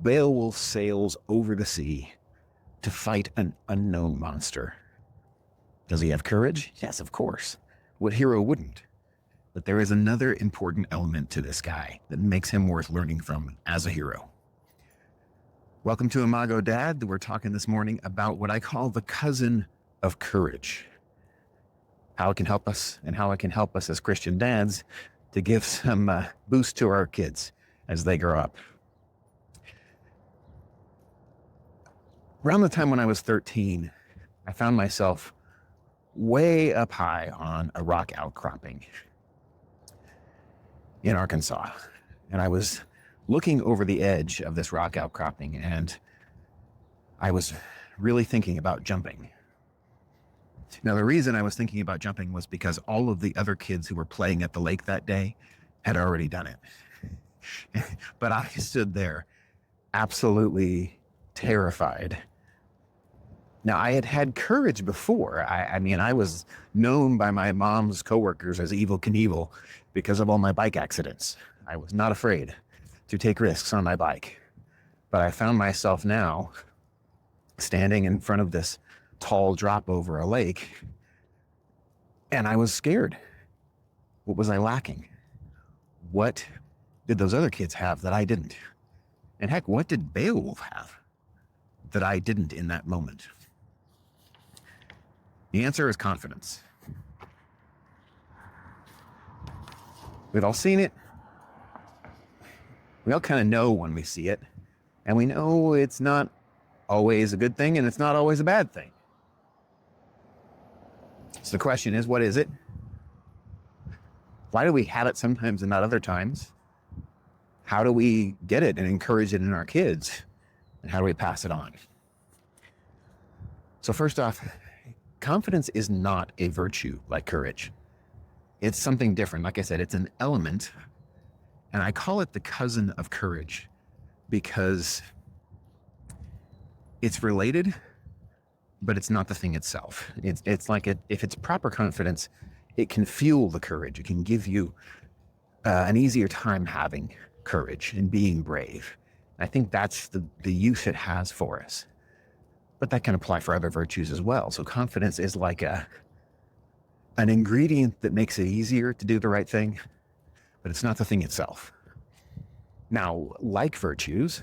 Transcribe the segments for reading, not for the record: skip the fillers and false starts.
Beowulf sails over the sea to fight an unknown monster. Does he have courage? Yes, of course. What hero wouldn't? But there is another important element to this guy that makes him worth learning from as a hero. Welcome to Imago Dad. We're talking this morning about what I call the cousin of courage. How it can help us and how it can help us as Christian dads to give some boost to our kids as they grow up. Around the time when I was 13, I found myself way up high on a rock outcropping in Arkansas. And I was looking over the edge of this rock outcropping, and I was really thinking about jumping. Now, the reason I was thinking about jumping was because all of the other kids who were playing at the lake that day had already done it. But I stood there absolutely terrified. Now, I had had courage before. I mean, I was known by my mom's coworkers as Evel Knievel because of all my bike accidents. I was not afraid to take risks on my bike. But I found myself now standing in front of this tall drop over a lake, and I was scared. What was I lacking? What did those other kids have that I didn't? And heck, what did Beowulf have that I didn't in that moment? The answer is confidence. We've all seen it. We all kind of know when we see it, and we know it's not always a good thing and it's not always a bad thing. So the question is, what is it? Why do we have it sometimes and not other times? How do we get it and encourage it in our kids? And how do we pass it on? So first off, confidence is not a virtue like courage. It's something different. Like I said, it's an element, and I call it the cousin of courage because it's related, but it's not the thing itself. It's like if it's proper confidence, it can fuel the courage. It can give you an easier time having courage and being brave. I think that's the use it has for us. But that can apply for other virtues as well. So confidence is like an ingredient that makes it easier to do the right thing, but it's not the thing itself. Now, like virtues,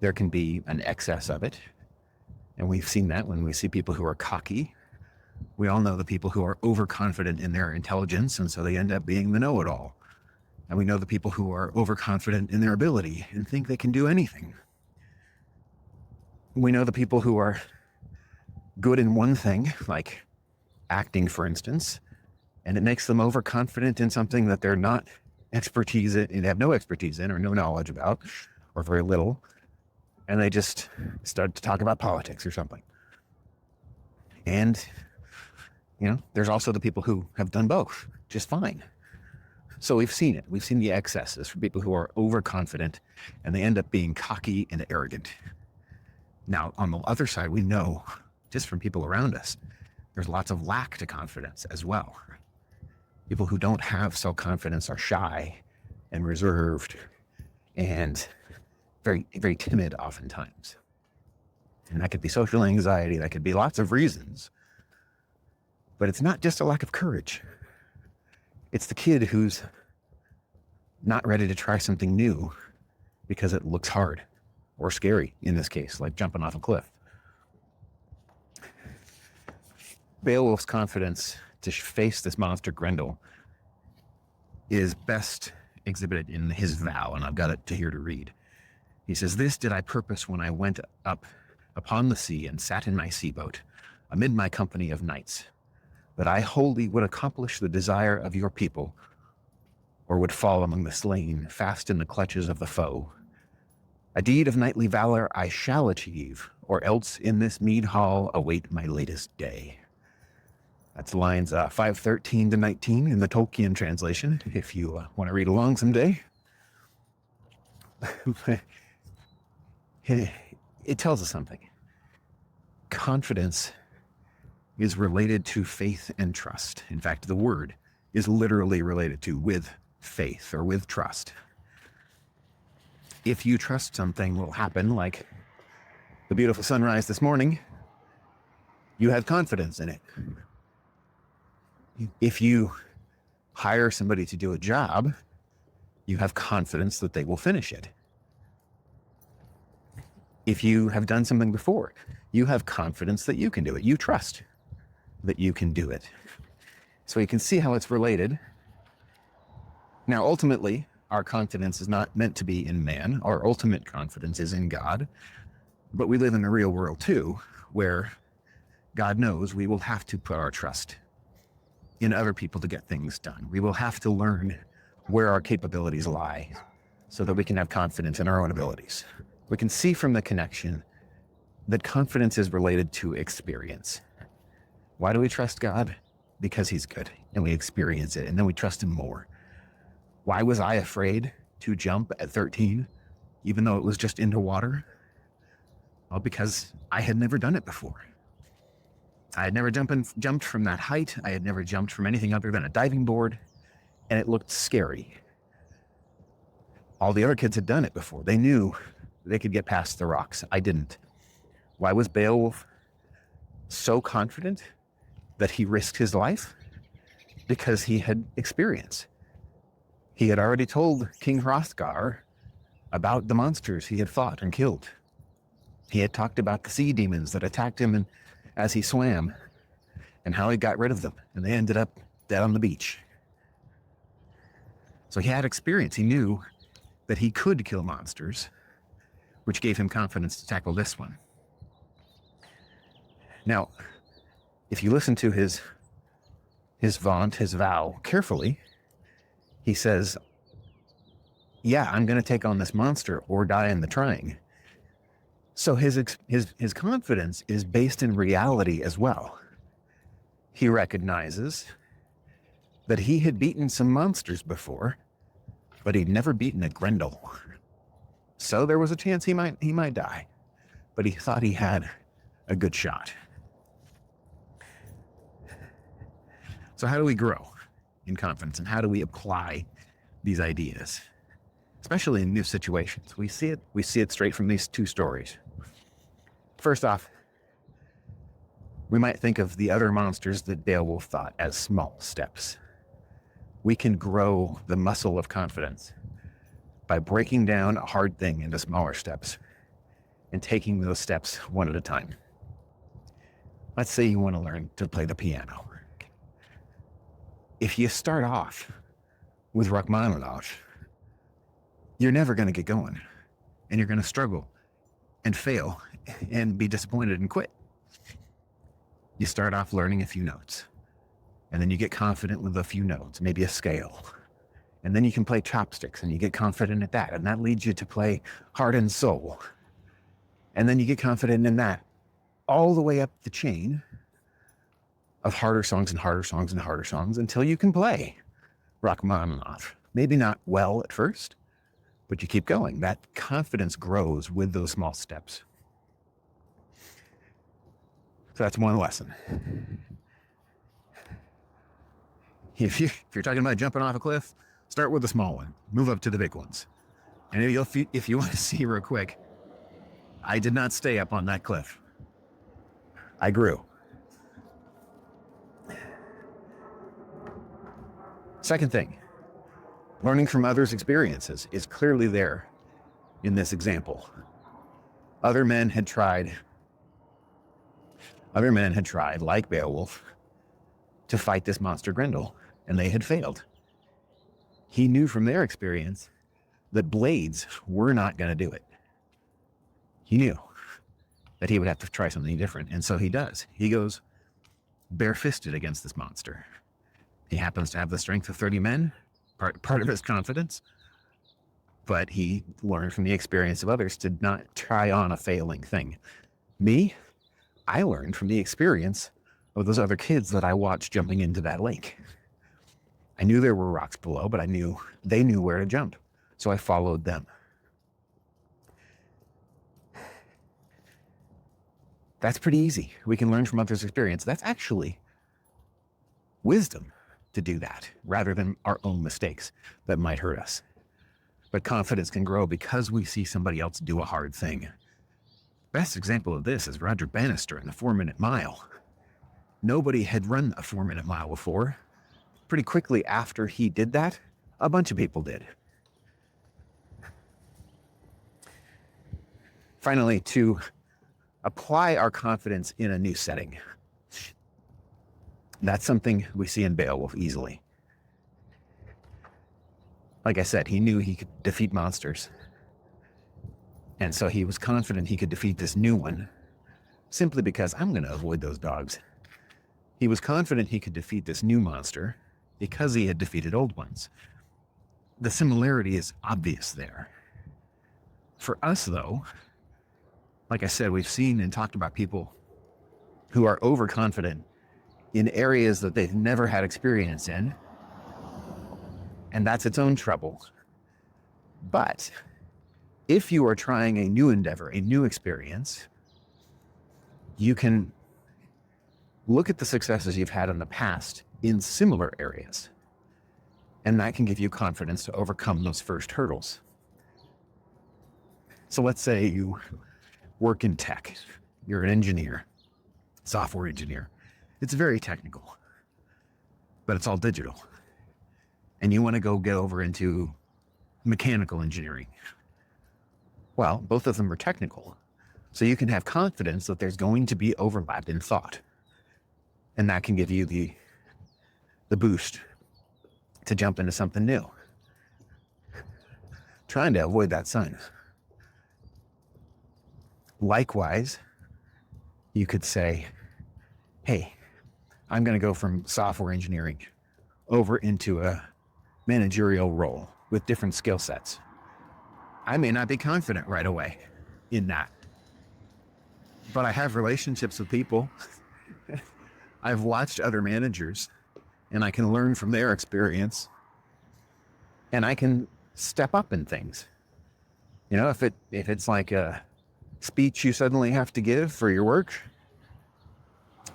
there can be an excess of it. And we've seen that when we see people who are cocky. We all know the people who are overconfident in their intelligence, and so they end up being the know-it-all. And we know the people who are overconfident in their ability and think they can do anything. We know the people who are good in one thing, like acting, for instance, and it makes them overconfident in something that they're not expertise in, they have no expertise in or no knowledge about, or very little. And they just start to talk about politics or something. And, there's also the people who have done both just fine. So we've seen it. We've seen the excesses for people who are overconfident and they end up being cocky and arrogant. Now, on the other side, we know just from people around us, there's lots of lack to confidence as well. People who don't have self-confidence are shy and reserved and very, very timid oftentimes. And that could be social anxiety. That could be lots of reasons. But it's not just a lack of courage. It's the kid who's not ready to try something new because it looks hard or scary, in this case, like jumping off a cliff. Beowulf's confidence to face this monster Grendel is best exhibited in his vow, and I've got it here to read. He says, "This did I purpose when I went up upon the sea and sat in my sea boat amid my company of knights, that I wholly would accomplish the desire of your people, or would fall among the slain, fast in the clutches of the foe. A deed of knightly valor I shall achieve, or else in this mead hall await my latest day." That's lines 5:13 to 19 in the Tolkien translation, if you want to read along someday. It tells us something. Confidence is related to faith and trust. In fact, the word is literally related to with faith or with trust. If you trust something will happen, like the beautiful sunrise this morning, you have confidence in it. If you hire somebody to do a job, you have confidence that they will finish it. If you have done something before, you have confidence that you can do it. You trust that you can do it. So you can see how it's related. Now, ultimately, our confidence is not meant to be in man. Our ultimate confidence is in God. But we live in the real world too, where God knows we will have to put our trust in other people to get things done. We will have to learn where our capabilities lie so that we can have confidence in our own abilities. We can see from the connection that confidence is related to experience. Why do we trust God? Because he's good, and we experience it, and then we trust him more. Why was I afraid to jump at 13, even though it was just into water? Well, because I had never done it before. I had never jumped from that height. I had never jumped from anything other than a diving board, and it looked scary. All the other kids had done it before. They knew they could get past the rocks. I didn't. Why was Beowulf so confident that he risked his life? Because he had experience. He had already told King Hrothgar about the monsters he had fought and killed. He had talked about the sea demons that attacked him as he swam, and how he got rid of them, and they ended up dead on the beach. So he had experience. He knew that he could kill monsters, which gave him confidence to tackle this one. Now, if you listen to his vow carefully, he says, yeah, I'm going to take on this monster or die in the trying. So his confidence is based in reality as well. He recognizes that he had beaten some monsters before, but he'd never beaten a Grendel. So there was a chance he might die, but he thought he had a good shot. So how do we grow in confidence, and how do we apply these ideas, especially in new situations? We see it straight from these two stories. First off, we might think of the other monsters that Beowulf thought as small steps. We can grow the muscle of confidence by breaking down a hard thing into smaller steps and taking those steps one at a time. Let's say you want to learn to play the piano. If you start off with Rachmaninoff, you're never going to get going, and you're going to struggle and fail and be disappointed and quit. You start off learning a few notes, and then you get confident with a few notes, maybe a scale. And then you can play chopsticks, and you get confident at that, and that leads you to play heart and soul. And then you get confident in that, all the way up the chain of harder songs and harder songs and harder songs until you can play Rachmaninoff. Maybe not well at first, but you keep going. That confidence grows with those small steps. So that's one lesson. If you're talking about jumping off a cliff, start with the small one. Move up to the big ones. And if you want to see real quick, I did not stay up on that cliff. I grew. Second thing, learning from others' experiences is clearly there in this example. Other men had tried, like Beowulf, to fight this monster Grendel, and they had failed. He knew from their experience that blades were not going to do it. He knew that he would have to try something different, and so he does. He goes bare-fisted against this monster. He happens to have the strength of 30 men, part of his confidence, but he learned from the experience of others to not try on a failing thing. Me, I learned from the experience of those other kids that I watched jumping into that lake. I knew there were rocks below, but they knew where to jump, so I followed them. That's pretty easy. We can learn from others' experience. That's actually wisdom to do that, rather than our own mistakes that might hurt us. But confidence can grow because we see somebody else do a hard thing. Best example of this is Roger Bannister in the 4-minute mile. Nobody had run a 4-minute mile before. Pretty quickly after he did that, a bunch of people did. Finally, to apply our confidence in a new setting. That's something we see in Beowulf easily. Like I said, he knew he could defeat monsters. And so he was confident he could defeat this new one simply because I'm going to avoid those dogs. He was confident he could defeat this new monster because he had defeated old ones. The similarity is obvious there. For us, though, like I said, we've seen and talked about people who are overconfident in areas that they've never had experience in, and that's its own trouble. But if you are trying a new endeavor, a new experience, you can look at the successes you've had in the past in similar areas, and that can give you confidence to overcome those first hurdles. So let's say you work in tech. You're an engineer, software engineer. It's very technical, but it's all digital. And you want to go get over into mechanical engineering. Well, both of them are technical. So you can have confidence that there's going to be overlap in thought. And that can give you the boost to jump into something new. Trying to avoid that sun. Likewise, you could say, hey, I'm going to go from software engineering over into a managerial role with different skill sets. I may not be confident right away in that, but I have relationships with people. I've watched other managers, and I can learn from their experience, and I can step up in things. You know, if it's like a speech you suddenly have to give for your work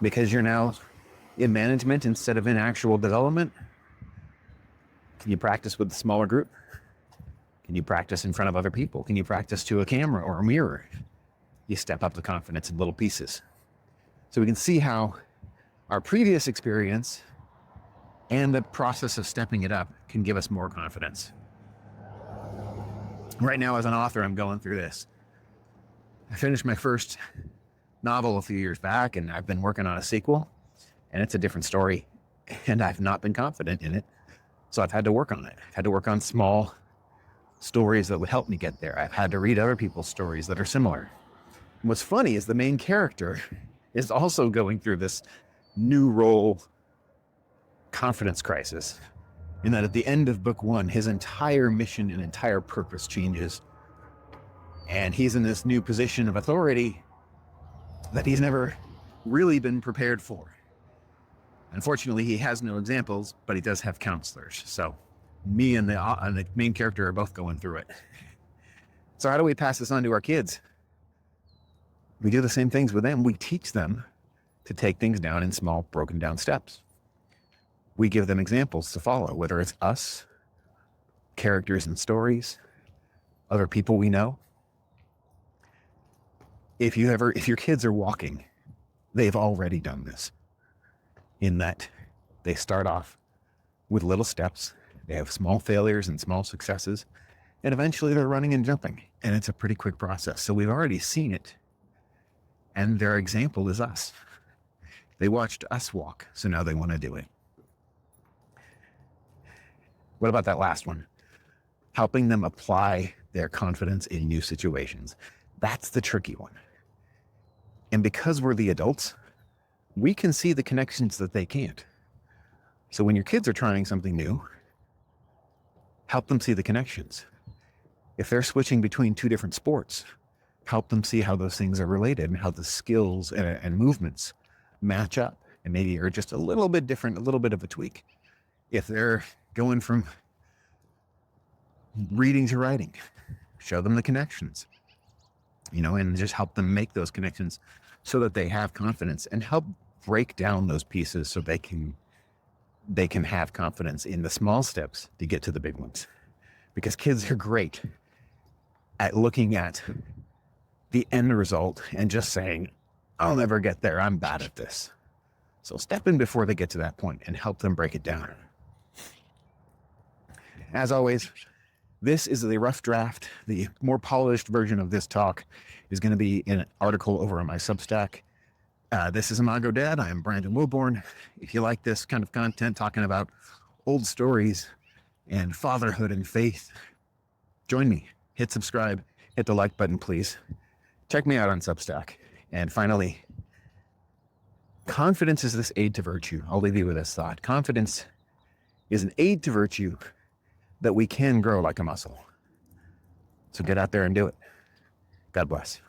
because you're now in management instead of in actual development, can you practice with a smaller group? Can you practice in front of other people? Can you practice to a camera or a mirror? You step up the confidence in little pieces. So we can see how our previous experience and the process of stepping it up can give us more confidence. Right now, as an author, I'm going through this. I finished my first novel a few years back, and I've been working on a sequel, and it's a different story, and I've not been confident in it. So I've had to work on it. I've had to work on small stories that would help me get there. I've had to read other people's stories that are similar. And what's funny is the main character is also going through this new role confidence crisis, in that at the end of book 1, his entire mission and entire purpose changes. And he's in this new position of authority that he's never really been prepared for. Unfortunately, he has no examples, but he does have counselors. So me and the main character are both going through it. So how do we pass this on to our kids? We do the same things with them. We teach them to take things down in small, broken down steps. We give them examples to follow, whether it's us, characters and stories, other people we know. If your kids are walking, they've already done this, in that they start off with little steps. They have small failures and small successes, and eventually they're running and jumping, and it's a pretty quick process. So we've already seen it, and their example is us. They watched us walk, so now they want to do it. What about that last one? Helping them apply their confidence in new situations. That's the tricky one. And because we're the adults, we can see the connections that they can't. So when your kids are trying something new, help them see the connections. If they're switching between 2 different sports, help them see how those things are related and how the skills and movements match up, and maybe are just a little bit different, a little bit of a tweak. If they're going from reading to writing, show them the connections, and just help them make those connections so that they have confidence, and help break down those pieces so they can have confidence in the small steps to get to the big ones. because kids are great at looking at the end result and just saying, I'll never get there. I'm bad at this. So step in before they get to that point and help them break it down. As always, this is the rough draft. The more polished version of this talk is going to be in an article over on my Substack. This is Imago Dad. I am Brandon Wilborn. If you like this kind of content, talking about old stories and fatherhood and faith, join me. Hit subscribe. Hit the like button, please. Check me out on Substack. And finally, confidence is this aid to virtue. I'll leave you with this thought. Confidence is an aid to virtue that we can grow like a muscle. So get out there and do it. God bless.